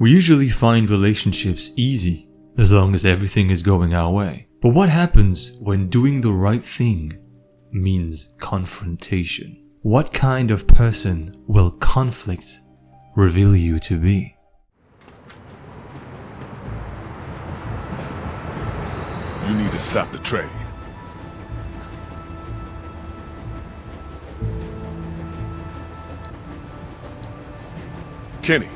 We usually find relationships easy as long as everything is going our way. But what happens when doing the right thing means confrontation? What kind of person will conflict reveal you to be? You need to stop the train. Kenny.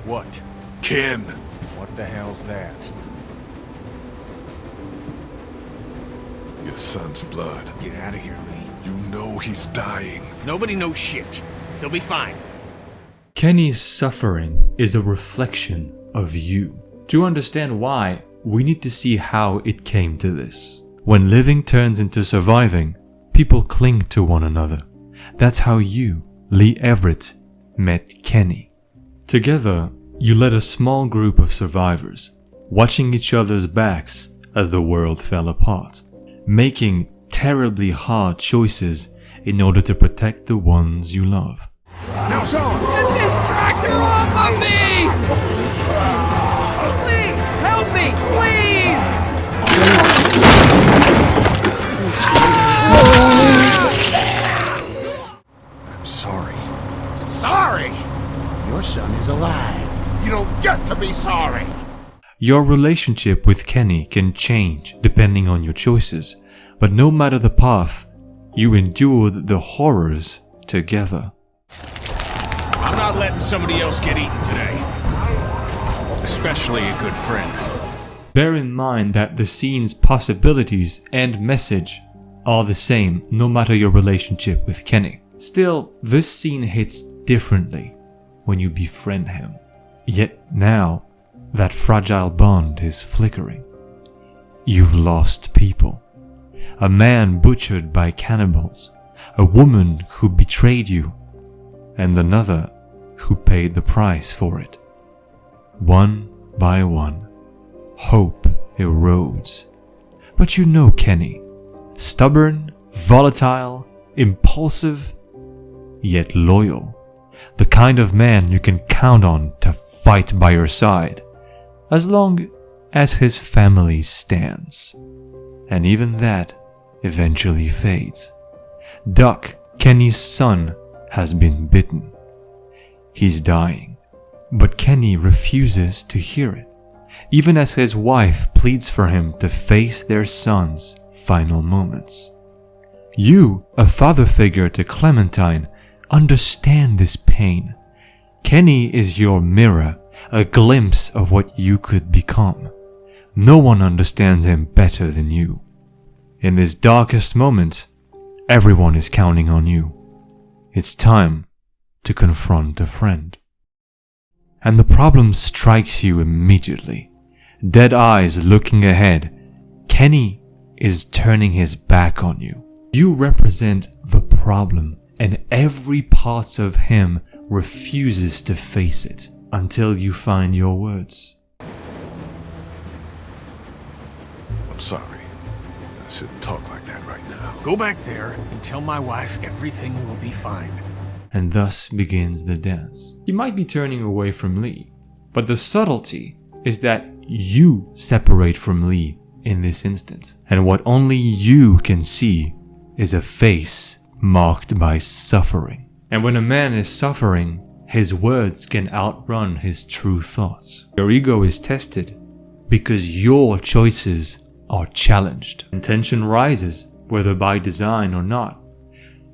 What? Ken. What the hell's that? Your son's blood. Get out of here, Lee. You know he's dying. Nobody knows shit. He'll be fine. Kenny's suffering is a reflection of you. To understand why, we need to see how it came to this. When living turns into surviving, people cling to one another. That's how you, Lee Everett, met Kenny. Together, you led a small group of survivors, watching each other's backs as the world fell apart, making terribly hard choices in order to protect the ones you love. Now, Sean! Get this tractor off of me! Please, help me, please! I'm sorry. Sorry! Your son is alive. You don't get to be sorry! Your relationship with Kenny can change depending on your choices, but no matter the path, you endured the horrors together. I'm not letting somebody else get eaten today. Especially a good friend. Bear in mind that the scene's possibilities and message are the same no matter your relationship with Kenny. Still, this scene hits differently when you befriend him. Yet now, that fragile bond is flickering. You've lost people. A man butchered by cannibals, a woman who betrayed you, and another who paid the price for it. One by one, hope erodes. But you know Kenny, stubborn, volatile, impulsive, yet loyal. The kind of man you can count on to fight by your side, as long as his family stands. And even that eventually fades. Duck, Kenny's son, has been bitten. He's dying, but Kenny refuses to hear it, even as his wife pleads for him to face their son's final moments. You, a father figure to Clementine, understand this pain. Kenny is your mirror, a glimpse of what you could become. No one understands him better than you. In this darkest moment, everyone is counting on you. It's time to confront a friend. And the problem strikes you immediately. Dead eyes looking ahead, Kenny is turning his back on you. You represent the problem, and every part of him refuses to face it until you find your words. I'm sorry. I shouldn't talk like that right now. Go back there and tell my wife everything will be fine. And thus begins the dance. You might be turning away from Lee, but the subtlety is that you separate from Lee in this instant. And what only you can see is a face marked by suffering. And when a man is suffering, his words can outrun his true thoughts. Your ego is tested because your choices are challenged. And tension rises, whether by design or not.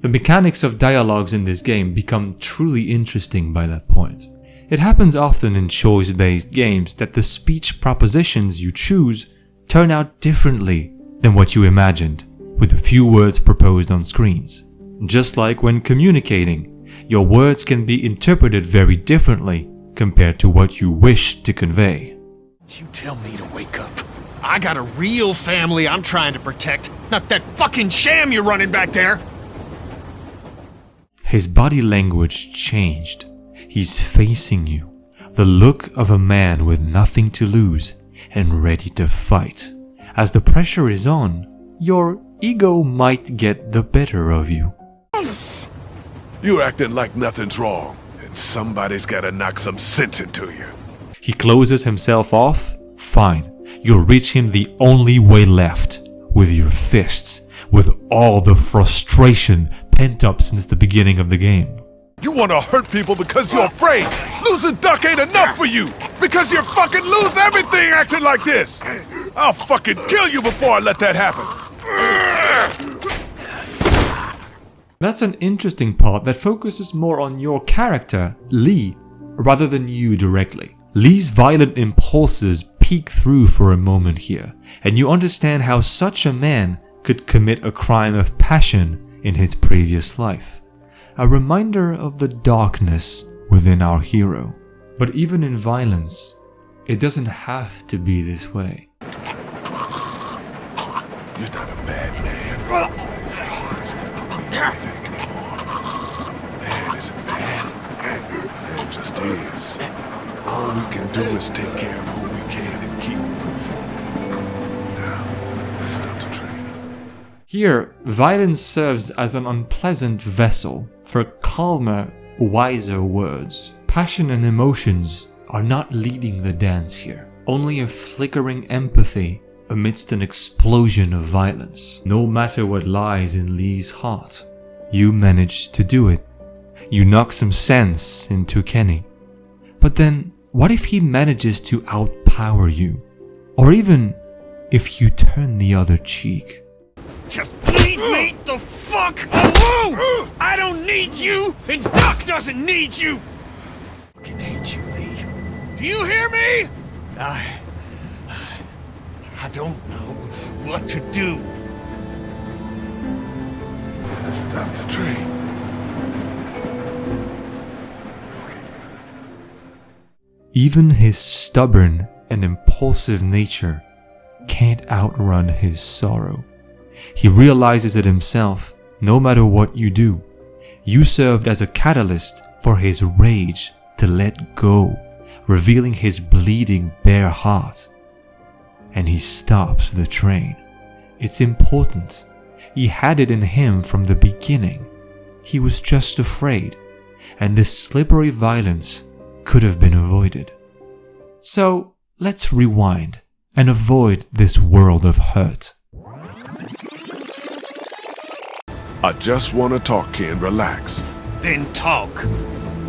The mechanics of dialogues in this game become truly interesting by that point. It happens often in choice-based games that the speech propositions you choose turn out differently than what you imagined, with a few words proposed on screens. Just like when communicating, your words can be interpreted very differently compared to what you wish to convey. You tell me to wake up. I got a real family I'm trying to protect, not that fucking sham you're running back there. His body language changed. He's facing you, the look of a man with nothing to lose and ready to fight. As the pressure is on, your ego might get the better of you. You're acting like nothing's wrong, and somebody's gotta knock some sense into you. He closes himself off? Fine. You'll reach him the only way left. With your fists. With all the frustration pent up since the beginning of the game. You want to hurt people because you're afraid. Losing Duck ain't enough for you. Because you fucking lose everything acting like this. I'll fucking kill you before I let that happen. That's an interesting part that focuses more on your character, Lee, rather than you directly. Lee's violent impulses peek through for a moment here, and you understand how such a man could commit a crime of passion in his previous life. A reminder of the darkness within our hero. But even in violence, it doesn't have to be this way. You're not a bad man. Doesn't mean anything anymore. Man isn't bad. Man just is. All we can do is take care of who we can and keep moving forward. Now, let's stop the train. Here, violence serves as an unpleasant vessel for calmer, wiser words. Passion and emotions are not leading the dance here. Only a flickering empathy amidst an explosion of violence. No matter what lies in Lee's heart, you manage to do it. You knock some sense into Kenny. But then, what if he manages to outpower you? Or even if you turn the other cheek? Just leave me the fuck alone! I don't need you, and Doc doesn't need you! I fucking hate you, Lee. Do you hear me? I don't know what to do. Let's stop the train. Even his stubborn and impulsive nature can't outrun his sorrow. He realizes it himself, no matter what you do. You served as a catalyst for his rage to let go, revealing his bleeding bare heart. And he stops the train. It's important. He had it in him from the beginning. He was just afraid, and this slippery violence could have been avoided. So let's rewind and avoid this world of hurt. I just want to talk, Ken. Relax. Then talk.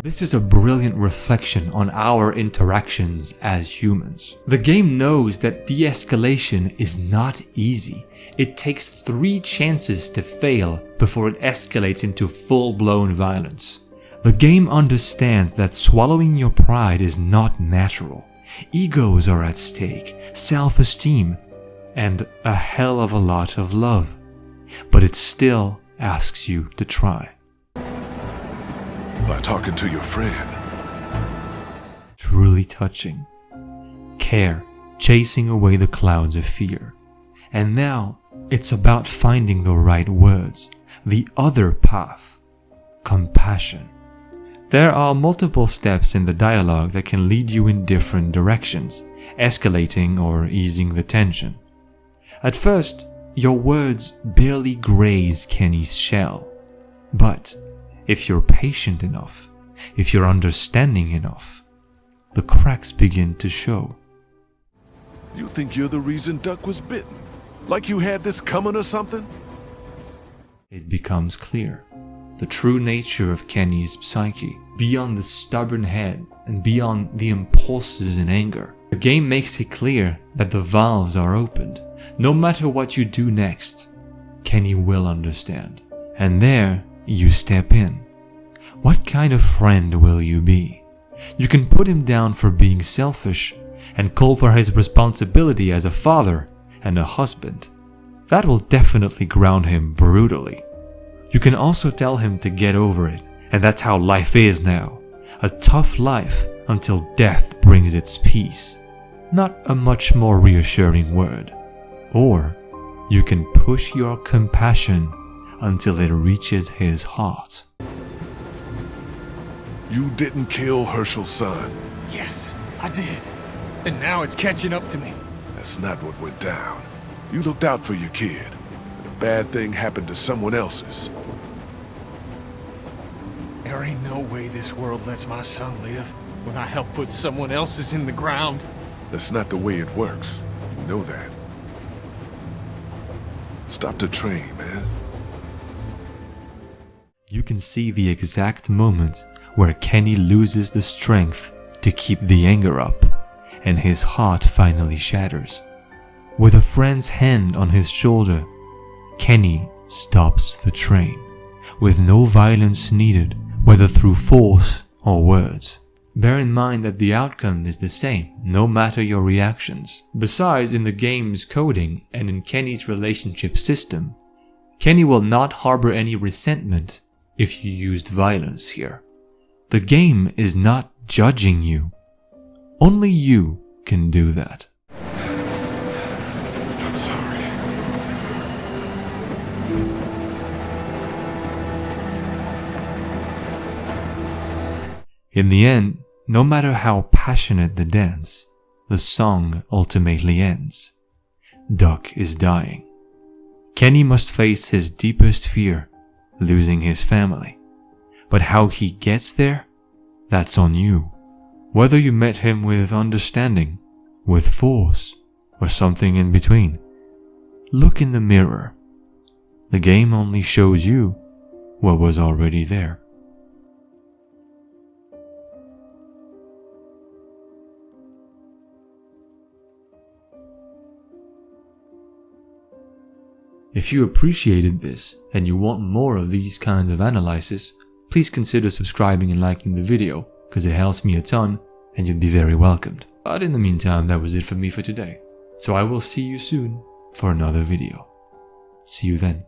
This is a brilliant reflection on our interactions as humans. The game knows that de-escalation is not easy. It takes 3 chances to fail before it escalates into full-blown violence. The game understands that swallowing your pride is not natural. Egos are at stake, self-esteem, and a hell of a lot of love. But it still asks you to try. By talking to your friend. Truly touching. Care, chasing away the clouds of fear. And now, it's about finding the right words, the other path, compassion. There are multiple steps in the dialogue that can lead you in different directions, escalating or easing the tension. At first, your words barely graze Kenny's shell. But if you're patient enough, if you're understanding enough, the cracks begin to show. You think you're the reason Duck was bitten? Like you had this coming or something? It becomes clear. The true nature of Kenny's psyche, beyond the stubborn head and beyond the impulses and anger. The game makes it clear that the valves are opened. No matter what you do next, Kenny will understand. And there, you step in. What kind of friend will you be? You can put him down for being selfish and call for his responsibility as a father and a husband. That will definitely ground him brutally. You can also tell him to get over it, and that's how life is now. A tough life until death brings its peace. Not a much more reassuring word. Or you can push your compassion until it reaches his heart. You didn't kill Herschel's son. Yes, I did. And now it's catching up to me. That's not what went down. You looked out for your kid, and a bad thing happened to someone else's. There ain't no way this world lets my son live. when I help put someone else's in the ground. That's not the way it works. You know that. Stop the train, man. You can see the exact moment where Kenny loses the strength to keep the anger up, and his heart finally shatters. With a friend's hand on his shoulder, Kenny stops the train, with no violence needed, whether through force or words. Bear in mind that the outcome is the same, no matter your reactions. Besides, in the game's coding and in Kenny's relationship system, Kenny will not harbor any resentment if you used violence here. The game is not judging you. Only you can do that. I'm sorry. In the end, no matter how passionate the dance, the song ultimately ends. Duck is dying. Kenny must face his deepest fear, losing his family. But how he gets there, that's on you. Whether you met him with understanding, with force, or something in between, look in the mirror. The game only shows you what was already there. If you appreciated this and you want more of these kinds of analysis, please consider subscribing and liking the video, because it helps me a ton and you'd be very welcomed. But in the meantime, that was it for me for today. So I will see you soon for another video. See you then.